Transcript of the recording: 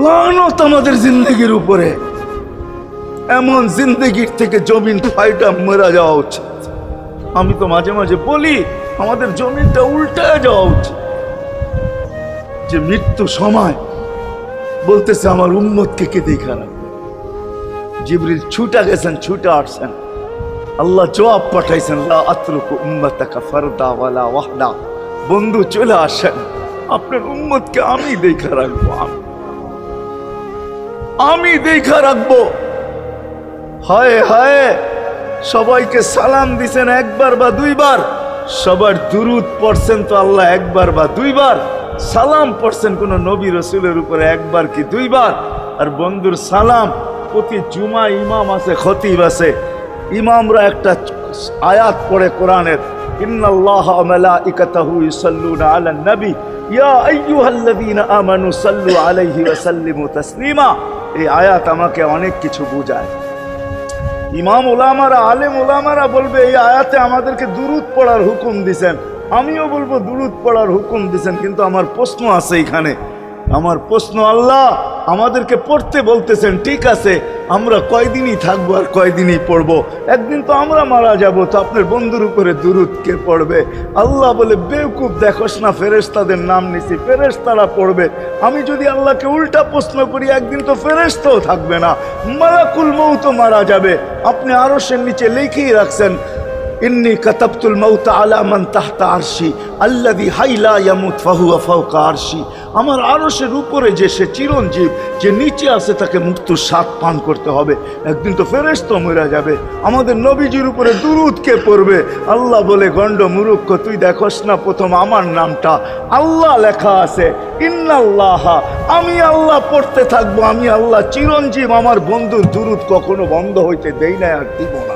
লানত আমাদের জিন্দগির উপরে। এমন জিন্দগির থেকে জমিন ফাইটা মরা যাওয়া উচিত। আমি তো মাঝে মাঝে বলি আমাদের জমিনটা উল্টায় যাওয়া উচিত। যে মৃত্যু সময় বলতেছে আমার উম্মতকে কে দেখা রাখবে। জিবরিল ছুটা গেছেন, ছুটা আসছেন, আল্লাহ জবাব পাঠাইছেন, লা আতরুকু উম্মাতাকা ফারদা ওয়ালা ওয়াহদা। বন্ধু চলে আসেন, আপনার উম্মতকে আমি দেখা রাখবো, আমি দেখা রাখবো। হায় হায়, সবাইকে সালাম দিছেন একবার বা দুইবার, সবার দুরুদ পড়ছেন তো আল্লাহ একবার বা দুইবার, সালাম পড়ছেন কোন নবী রসুলের উপরে একবার কি দুইবার। আর বন্ধুর সালাম প্রতি জুমা ইমাম আছে, খতিব আছে, ইমামরা একটা আয়াত পড়ে কোরআনের, ইন্নাল্লাহা ওয়া মালাইকাতাহু ইউসাল্লুনা আলান নবী ইয়া আইয়ুহাল্লাযীনা আমানু সাল্লু আলাইহি ওয়া সাল্লিমু তাসলিমা। এই আয়াত আমাকে অনেক কিছু বোঝায়। ইমাম ওলামারা, আলেম ওলামারা বলবে এই আয়াতে আমাদেরকে দুরুদ পড়ার হুকুম দিছেন, আমিও বলবো দুরুদ পড়ার হুকুম দিছেন। কিন্তু আমার প্রশ্ন আছে এখানে, আমার প্রশ্ন, আল্লাহ আমাদেরকে পড়তে বলতেছেন, ঠিক আছে, আমরা কয়দিনই থাকবো আর কয়দিনই পড়বো? একদিন তো আমরা মারা যাব, তো আপনার বন্ধুর উপরে দুরুদ কে পড়বে? আল্লাহ বলে, বেওকুফ, দেখোস না ফেরেশতাদের নাম নিছি, ফেরেশতারা পড়বে। আমি যদি আল্লাহকে উল্টা প্রশ্ন করি, একদিন তো ফেরেশতাও থাকবে না, মালাকুল মউত মারা যাবে। আপনি আরশের নিচে লিখেই রাখছেন, ইন্নী কাতাবতুল মাউত আলা মান তাহতা আরশি আল্লাযী হাইলা ইয়ামুত ফাহুয়া ফাওকা আরশি। আমার আরশের উপরে যে সে চিরঞ্জীব, যে নিচে আছে তাকে মৃত্যুর স্বাদ পান করতে হবে। একদিন তো ফেরেশতা মরে যাবে, আমাদের নবীজির উপরে দুরূদ কে পড়বে? আল্লাহ বলে, গণ্ড মূর্খ, তুই দেখোস না প্রথম আমার নামটা আল্লাহ লেখা আছে, ইন্নাল্লাহা, আমি আল্লাহ পড়তে থাকবো, আমি আল্লাহ চিরঞ্জীব, আমার বন্ধুর দুরূদ কখনো বন্ধ হইতে দেই না আর দিব না।